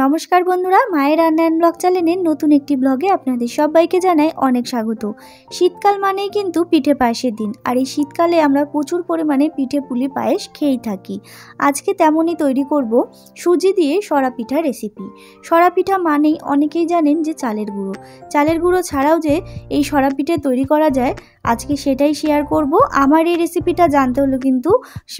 নমস্কার বন্ধুরা, মায়ের রান্না অ্যান্ড ব্লগ চ্যানেলের নতুন একটি ব্লগে আপনাদের সবাইকে জানাই অনেক স্বাগত। শীতকাল মানেই কিন্তু পিঠে পায়েসের দিন, আর এই শীতকালে আমরা প্রচুর পরিমাণে পিঠে পুলি পায়েস খেয়েই থাকি। আজকে তেমনই তৈরি করব সুজি দিয়ে সরা পিঠা রেসিপি। সরা পিঠা মানেই অনেকেই জানেন যে চালের গুঁড়ো ছাড়াও যে এই সরা পিঠে তৈরি করা যায়, আজকে সেটাই শেয়ার করব। আমার এই রেসিপিটা জানতে হলে কিন্তু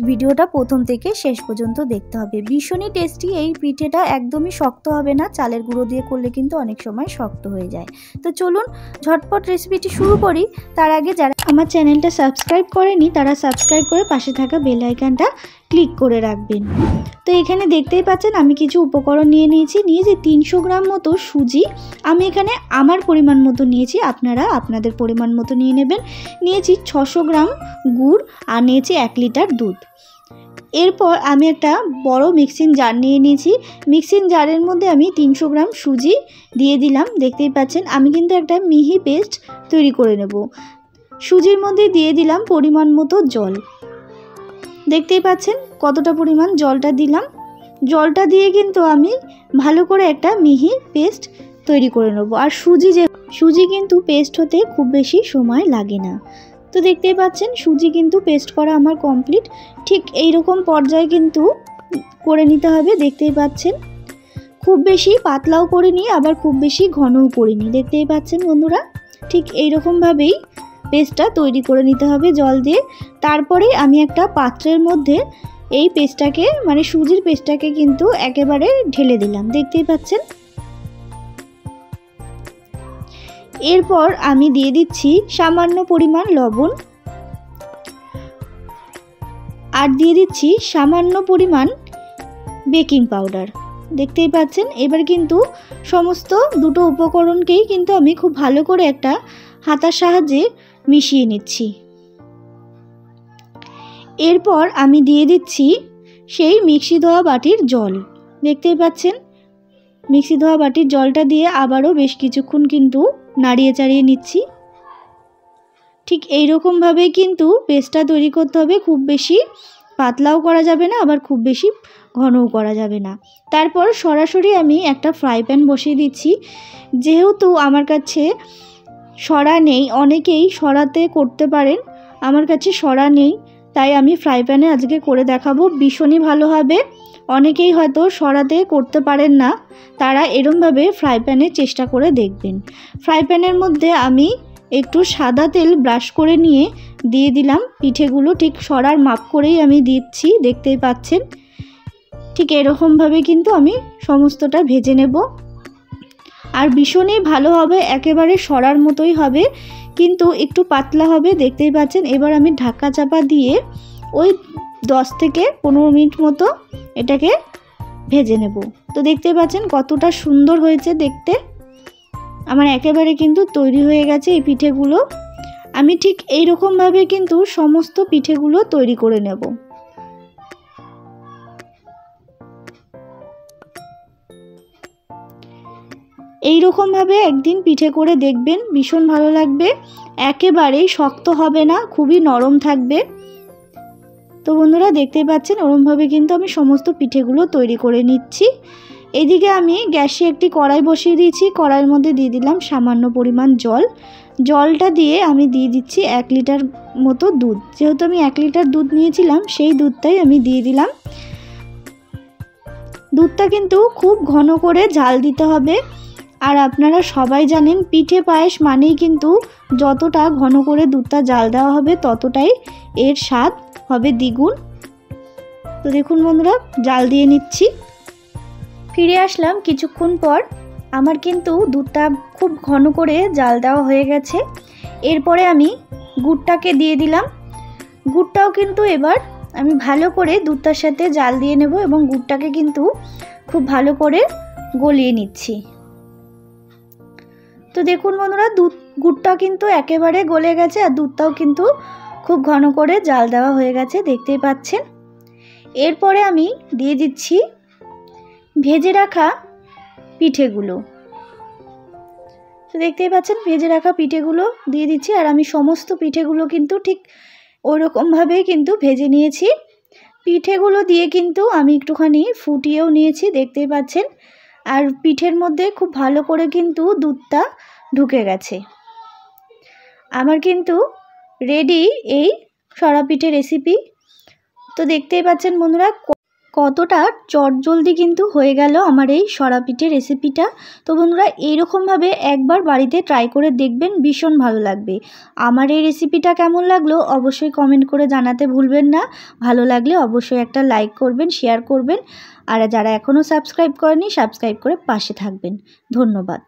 ভিডিওটা প্রথম থেকে শেষ পর্যন্ত দেখতে হবে। ভীষণই টেস্টি এই পিঠেটা, একদমই শক্ত হবে না, চালের গুঁড়ো দিয়ে করলে কিন্তু অনেক সময় শক্ত হয়ে যায়। তো চলুন ঝটপট রেসিপিটি শুরু করি। তার আগে যারা আমার চ্যানেলটা সাবস্ক্রাইব করেনি তারা সাবস্ক্রাইব করে পাশে থাকা বেল আইকনটা ক্লিক করে রাখবেন। তো এখানে দেখতেই পাচ্ছেন আমি কিছু উপকরণ নিয়েছি 300 গ্রাম মতো সুজি। আমি এখানে আমার পরিমাণ মতো নিয়েছি, আপনারা আপনাদের পরিমাণ মতো নিয়ে নেবেন। নিয়েছি 600 গ্রাম গুড় আর নিয়েছি 1 লিটার দুধ। এরপর আমি একটা বড় মিক্সিং জার নিয়ে নিয়েছি। মিক্সিং জারের মধ্যে আমি 300 গ্রাম সুজি দিয়ে দিলাম। দেখতেই পাচ্ছেন আমি কিন্তু একটা মিহি পেস্ট তৈরি করে নেব। সুজির মধ্যে দিয়ে দিলাম পরিমাণ মতো জল। দেখতেই পাচ্ছেন কতটা পরিমাণ জলটা দিলাম। জলটা দিয়ে কিন্তু আমি ভালো করে একটা মিহি পেস্ট তৈরি করে নেব। আর সুজি কিন্তু পেস্ট হতে খুব বেশি সময় লাগে না। তো দেখতেই পাচ্ছেন সুজি কিন্তু পেস্ট করা আমার কমপ্লিট। ঠিক এই রকম পর্যায়ে কিন্তু করে নিতে হবে। দেখতেই পাচ্ছেন খুব বেশি পাতলাও করিনি, আবার খুব বেশি ঘনও করিনি। দেখতেই পাচ্ছেন বন্ধুরা, ঠিক এই রকমভাবেই পেস্টটা তৈরি করে নিতে হবে জল দিয়ে। তারপরে আমি একটা পাত্রের মধ্যে এই পেস্টটাকে, মানে সুজির পেস্টটাকে কিন্তু একেবারে ঢেলে দিলাম। দেখতেই পাচ্ছেন। এরপর আমি দিয়ে দিচ্ছি সামান্য পরিমাণ লবণ আর দিয়ে দিচ্ছি সামান্য পরিমাণ বেকিং পাউডার। দেখতেই পাচ্ছেন। এবার কিন্তু সমস্ত দুটো উপকরণকেই কিন্তু আমি খুব ভালো করে একটা হাতার সাহায্যে মিশিয়ে নিচ্ছি। এরপর আমি দিয়ে দিচ্ছি সেই মিক্সি ধোয়া বাটির জল। দেখতেই পাচ্ছেন মিক্সি ধোয়া বাটির জলটা দিয়ে আবারও বেশ কিছুক্ষণ কিন্তু নাড়িয়ে চাড়িয়ে নিচ্ছি। ঠিক এই রকমভাবে কিন্তু পেস্টটা তৈরি করতে হবে। খুব বেশি পাতলাও করা যাবে না, আবার খুব বেশি ঘনও করা যাবে না। তারপর সরাসরি আমি একটা ফ্রাই প্যান বসিয়ে দিচ্ছি। যেহেতু আমার কাছে সরা নেই, অনেকেই সরাতে করতে পারেন, আমার কাছে সরা নেই, তাই আমি ফ্রাই প্যানে আজকে করে দেখাবো। ভীষণই ভালো হবে। অনেকেই হয়তো সরাতে করতে পারেন না, তারা এরমভাবে ফ্রাই প্যানে চেষ্টা করে দেখবেন। ফ্রাই প্যানের মধ্যে আমি একটু সাদা তেল ব্রাশ করে নিয়ে দিয়ে দিলাম পিঠেগুলো। ঠিক সরার মাপ করেই আমি দিচ্ছি। দেখতেই পাচ্ছেন ঠিক এরকমভাবে কিন্তু আমি সমস্তটা ভেজে নেব। আর ভীষণই ভালো হবে, একেবারে সরার মতোই হবে, কিন্তু একটু পাতলা হবে। দেখতেই পাচ্ছেন। এবার আমি ঢাকা চাপা দিয়ে ওই 10 থেকে 15 মিনিট মতো এটাকে ভেজে নেব। তো দেখতেই পাচ্ছেন কতটা সুন্দর হয়েছে দেখতে। আমার একেবারে কিন্তু তৈরি হয়ে গেছে এই পিঠেগুলো। আমি ঠিক এই রকমভাবে কিন্তু সমস্ত পিঠেগুলো তৈরি করে নেব। এই রকমভাবে একদিন পিঠে করে দেখবেন, ভীষণ ভালো লাগবে। একেবারেই শক্ত হবে না, খুবই নরম থাকবে। তো বন্ধুরা দেখতেই পাচ্ছেন ওরমভাবে কিন্তু আমি সমস্ত পিঠেগুলো তৈরি করে নিচ্ছি। এদিকে আমি গ্যাসে একটি কড়াই বসিয়ে দিয়েছি। কড়াইয়ের মধ্যে দিয়ে দিলাম সামান্য পরিমাণ জল। জলটা দিয়ে আমি দিয়ে দিচ্ছি 1 লিটার মতো দুধ। যেহেতু আমি 1 লিটার দুধ নিয়েছিলাম, সেই দুধটাই আমি দিয়ে দিলাম। দুধটা কিন্তু খুব ঘন করে জাল দিতে হবে। আর আপনারা সবাই জানেন পিঠে পায়েস মানেই কিন্তু যতটা ঘন করে দুধটা জাল দেওয়া হবে ততটাই এর স্বাদ হবে দ্বিগুণ। তো দেখুন বন্ধুরা, জাল দিয়ে নিচ্ছি। ফিরে আসলাম কিছুক্ষণ পর। আমার কিন্তু দুধটা খুব ঘন করে জাল দেওয়া হয়ে গেছে। এরপরে আমি গুড়টাকে দিয়ে দিলাম। গুড়টাও কিন্তু এবার আমি ভালো করে দুধটার সাথে জাল দিয়ে নেব এবং গুড়টাকে কিন্তু খুব ভালো করে গলিয়ে নিচ্ছি। তো দেখুন বন্ধুরা, গুড়টা কিন্তু একেবারে গলে গেছে আর দুধটাও কিন্তু খুব ঘন করে জাল দেওয়া হয়ে গেছে। দেখতেই পাচ্ছেন। এরপরে আমি দিয়ে দিচ্ছি ভেজে রাখা পিঠেগুলো। তো দেখতেই পাচ্ছেন ভেজে রাখা পিঠেগুলো দিয়ে দিচ্ছি। আর আমি সমস্ত পিঠেগুলো কিন্তু ঠিক ওই রকমভাবেই কিন্তু ভেজে নিয়েছি। পিঠেগুলো দিয়ে কিন্তু আমি একটুখানি ফুটিয়েও নিয়েছি। দেখতেই পাচ্ছেন আর পিঠের মধ্যে খুব ভালো করে কিন্তু দুধটা ঢুকে গেছে। আমার কিন্তু রেডি এই সরা পিঠে রেসিপি। তো দেখতেই পাচ্ছেন বন্ধুরা কতটা চটজলদি কিন্তু হয়ে গেল আমার এই সরা পিঠে রেসিপিটা। তো বন্ধুরা এইরকমভাবে একবার বাড়িতে ট্রাই করে দেখবেন, ভীষণ ভালো লাগবে। আমার এই রেসিপিটা কেমন লাগলো অবশ্যই কমেন্ট করে জানাতে ভুলবেন না। ভালো লাগলে অবশ্যই একটা লাইক করবেন, শেয়ার করবেন, আর যারা এখনও সাবস্ক্রাইব করেনি সাবস্ক্রাইব করে পাশে থাকবেন। ধন্যবাদ।